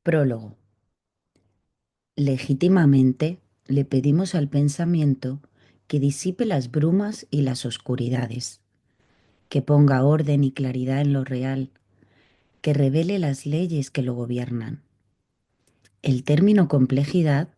Prólogo. Legítimamente le pedimos al pensamiento que disipe las brumas y las oscuridades, que ponga orden y claridad en lo real, que revele las leyes que lo gobiernan. El término complejidad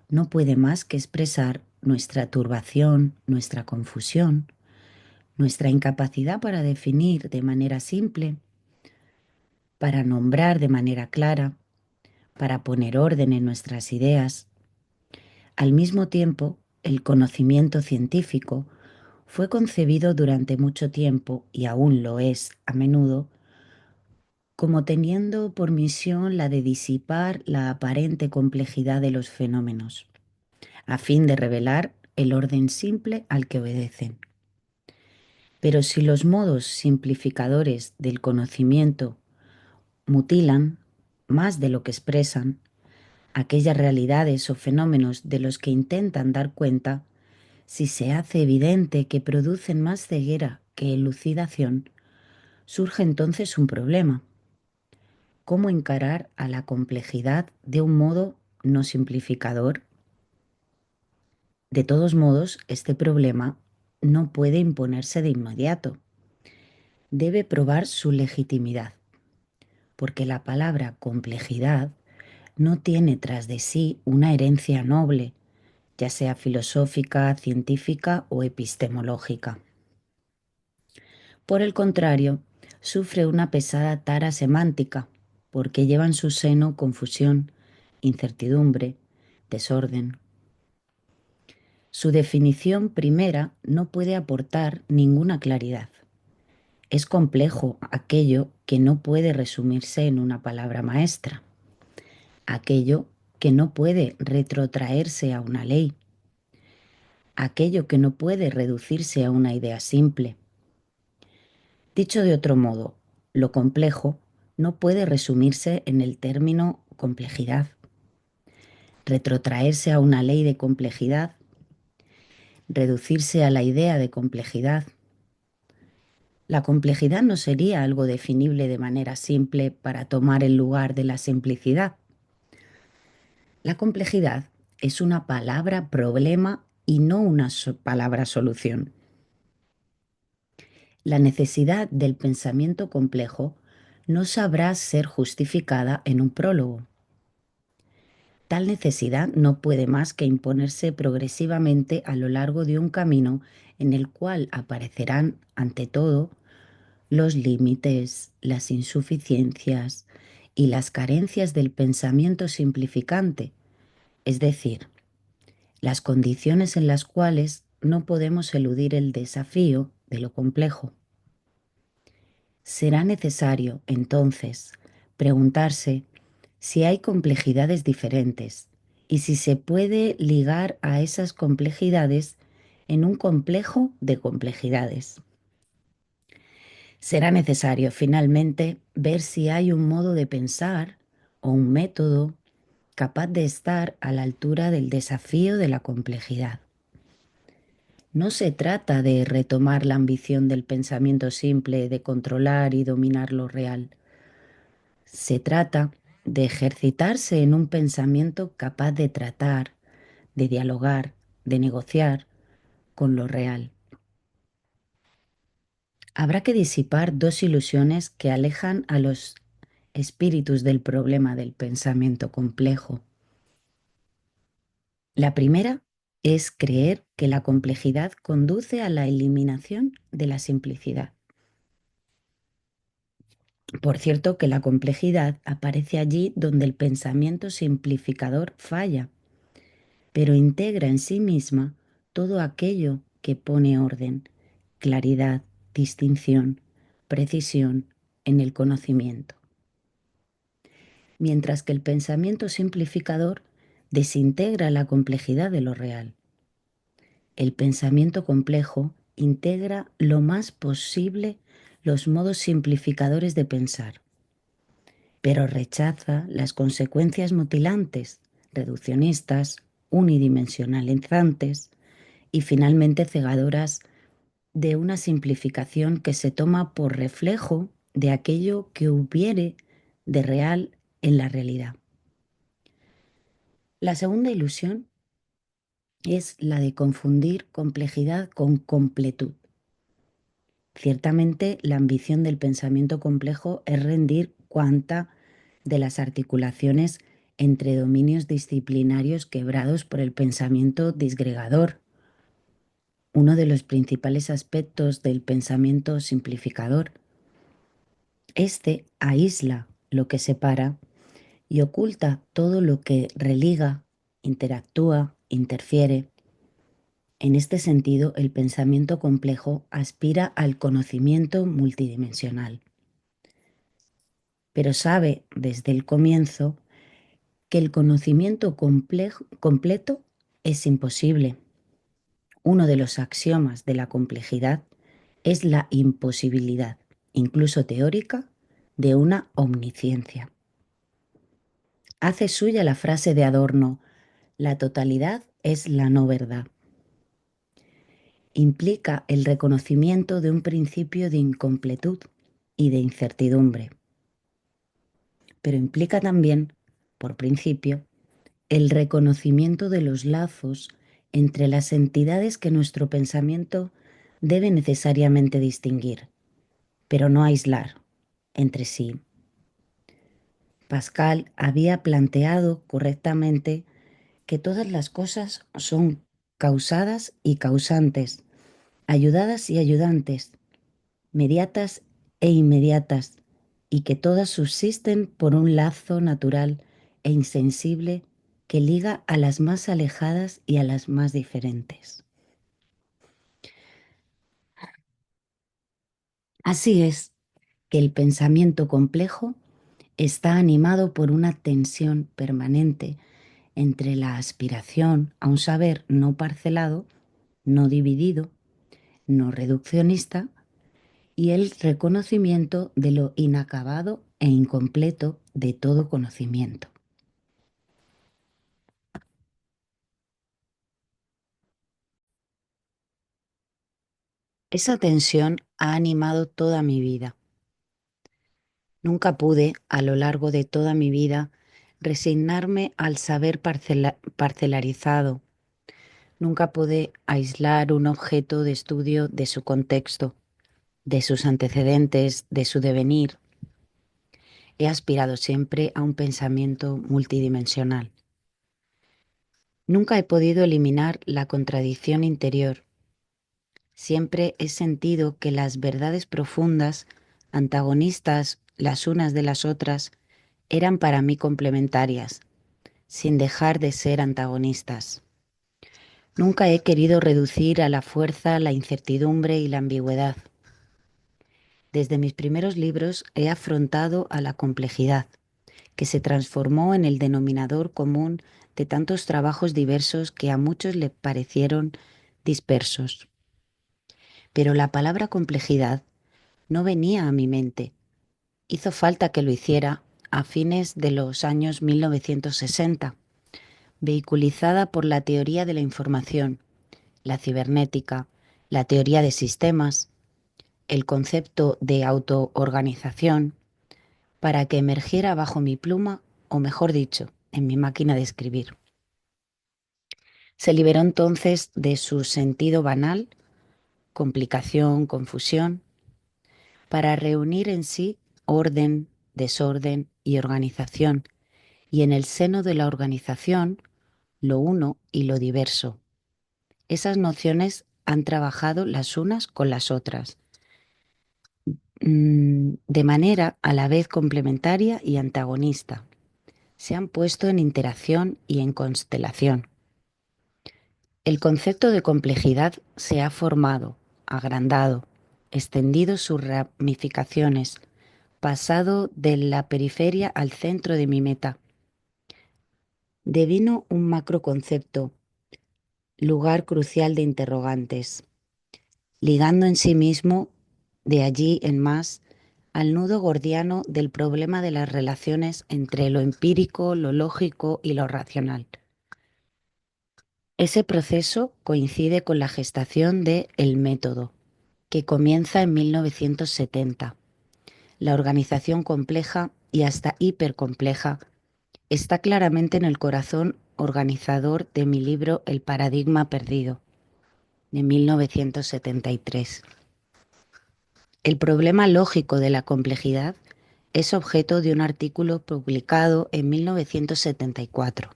no puede más que expresar nuestra turbación, nuestra confusión, nuestra incapacidad para definir de manera simple, para nombrar de manera clara, para poner orden en nuestras ideas. Al mismo tiempo, el conocimiento científico fue concebido durante mucho tiempo, y aún lo es a menudo, como teniendo por misión la de disipar la aparente complejidad de los fenómenos, a fin de revelar el orden simple al que obedecen. Pero si los modos simplificadores del conocimiento mutilan más de lo que expresan, aquellas realidades o fenómenos de los que intentan dar cuenta, si se hace evidente que producen más ceguera que elucidación, surge entonces un problema. ¿Cómo encarar a la complejidad de un modo no simplificador? De todos modos, este problema no puede imponerse de inmediato. Debe probar su legitimidad, porque la palabra complejidad no tiene tras de sí una herencia noble, ya sea filosófica, científica o epistemológica. Por el contrario, sufre una pesada tara semántica, porque lleva en su seno confusión, incertidumbre, desorden. Su definición primera no puede aportar ninguna claridad. Es complejo aquello que no puede resumirse en una palabra maestra, aquello que no puede retrotraerse a una ley, aquello que no puede reducirse a una idea simple. Dicho de otro modo, lo complejo no puede resumirse en el término complejidad, retrotraerse a una ley de complejidad, reducirse a la idea de complejidad. La complejidad no sería algo definible de manera simple para tomar el lugar de la simplicidad. La complejidad es una palabra problema y no una palabra solución. La necesidad del pensamiento complejo no sabrá ser justificada en un prólogo. Tal necesidad no puede más que imponerse progresivamente a lo largo de un camino en el cual aparecerán, ante todo, los límites, las insuficiencias y las carencias del pensamiento simplificante, es decir, las condiciones en las cuales no podemos eludir el desafío de lo complejo. Será necesario, entonces, preguntarse si hay complejidades diferentes y si se puede ligar a esas complejidades en un complejo de complejidades. Será necesario, finalmente, ver si hay un modo de pensar o un método capaz de estar a la altura del desafío de la complejidad. No se trata de retomar la ambición del pensamiento simple de controlar y dominar lo real. Se trata de ejercitarse en un pensamiento capaz de tratar, de dialogar, de negociar con lo real. Habrá que disipar dos ilusiones que alejan a los espíritus del problema del pensamiento complejo. La primera es creer que la complejidad conduce a la eliminación de la simplicidad. Por cierto, que la complejidad aparece allí donde el pensamiento simplificador falla, pero integra en sí misma todo aquello que pone orden, claridad, distinción, precisión en el conocimiento. Mientras que el pensamiento simplificador desintegra la complejidad de lo real. El pensamiento complejo integra lo más posible los modos simplificadores de pensar, pero rechaza las consecuencias mutilantes, reduccionistas, unidimensionalizantes y finalmente cegadoras de una simplificación que se toma por reflejo de aquello que hubiere de real en la realidad. La segunda ilusión es la de confundir complejidad con completud. Ciertamente, la ambición del pensamiento complejo es rendir cuanta de las articulaciones entre dominios disciplinarios quebrados por el pensamiento disgregador. Uno de los principales aspectos del pensamiento simplificador. Este aísla lo que separa y oculta todo lo que religa, interactúa, interfiere. En este sentido, el pensamiento complejo aspira al conocimiento multidimensional, pero sabe desde el comienzo que el conocimiento completo es imposible. Uno de los axiomas de la complejidad es la imposibilidad, incluso teórica, de una omnisciencia. Hace suya la frase de Adorno: la totalidad es la no verdad. Implica el reconocimiento de un principio de incompletud y de incertidumbre, pero implica también, por principio, el reconocimiento de los lazos entre las entidades que nuestro pensamiento debe necesariamente distinguir, pero no aislar entre sí. Pascal había planteado correctamente que todas las cosas son causadas y causantes, ayudadas y ayudantes, mediatas e inmediatas, y que todas subsisten por un lazo natural e insensible que liga a las más alejadas y a las más diferentes. Así es que el pensamiento complejo está animado por una tensión permanente entre la aspiración a un saber no parcelado, no dividido, no reduccionista, y el reconocimiento de lo inacabado e incompleto de todo conocimiento. Esa tensión ha animado toda mi vida. Nunca pude, a lo largo de toda mi vida, resignarme al saber parcelarizado. Nunca pude aislar un objeto de estudio de su contexto, de sus antecedentes, de su devenir. He aspirado siempre a un pensamiento multidimensional. Nunca he podido eliminar la contradicción interior. Siempre he sentido que las verdades profundas, antagonistas las unas de las otras, eran para mí complementarias, sin dejar de ser antagonistas. Nunca he querido reducir a la fuerza la incertidumbre y la ambigüedad. Desde mis primeros libros he afrontado a la complejidad, que se transformó en el denominador común de tantos trabajos diversos que a muchos les parecieron dispersos. Pero la palabra complejidad no venía a mi mente. Hizo falta que lo hiciera a fines de los años 1960, vehiculizada por la teoría de la información, la cibernética, la teoría de sistemas, el concepto de autoorganización, para que emergiera bajo mi pluma, o mejor dicho, en mi máquina de escribir. Se liberó entonces de su sentido banal, complicación, confusión, para reunir en sí orden, desorden y organización, y en el seno de la organización, lo uno y lo diverso. Esas nociones han trabajado las unas con las otras, de manera a la vez complementaria y antagonista. Se han puesto en interacción y en constelación. El concepto de complejidad se ha formado, agrandado, extendido sus ramificaciones, pasado de la periferia al centro de mi meta. Devino un macroconcepto, lugar crucial de interrogantes, ligando en sí mismo, de allí en más, al nudo gordiano del problema de las relaciones entre lo empírico, lo lógico y lo racional. Ese proceso coincide con la gestación de El Método, que comienza en 1970. La organización compleja y hasta hipercompleja está claramente en el corazón organizador de mi libro El paradigma perdido, de 1973. El problema lógico de la complejidad es objeto de un artículo publicado en 1974.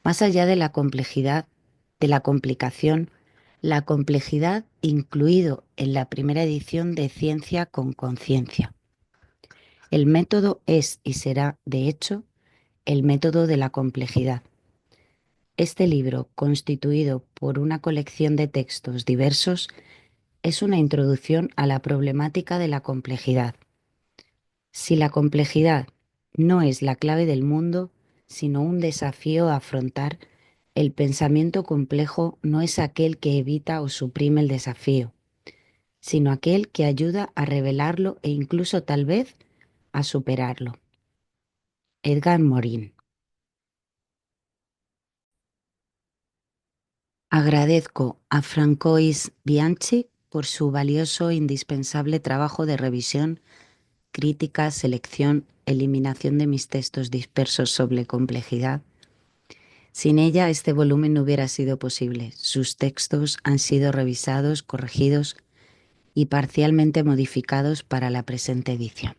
Más allá de la complejidad, de la complicación, la complejidad incluido en la primera edición de Ciencia con Conciencia. El método es y será, de hecho, el método de la complejidad. Este libro, constituido por una colección de textos diversos, es una introducción a la problemática de la complejidad. Si la complejidad no es la clave del mundo, sino un desafío a afrontar, el pensamiento complejo no es aquel que evita o suprime el desafío, sino aquel que ayuda a revelarlo e incluso tal vez a superarlo. Edgar Morin. Agradezco a Francois Bianchi por su valioso e indispensable trabajo de revisión, crítica, selección, eliminación de mis textos dispersos sobre complejidad. Sin ella, este volumen no hubiera sido posible. Sus textos han sido revisados, corregidos y parcialmente modificados para la presente edición.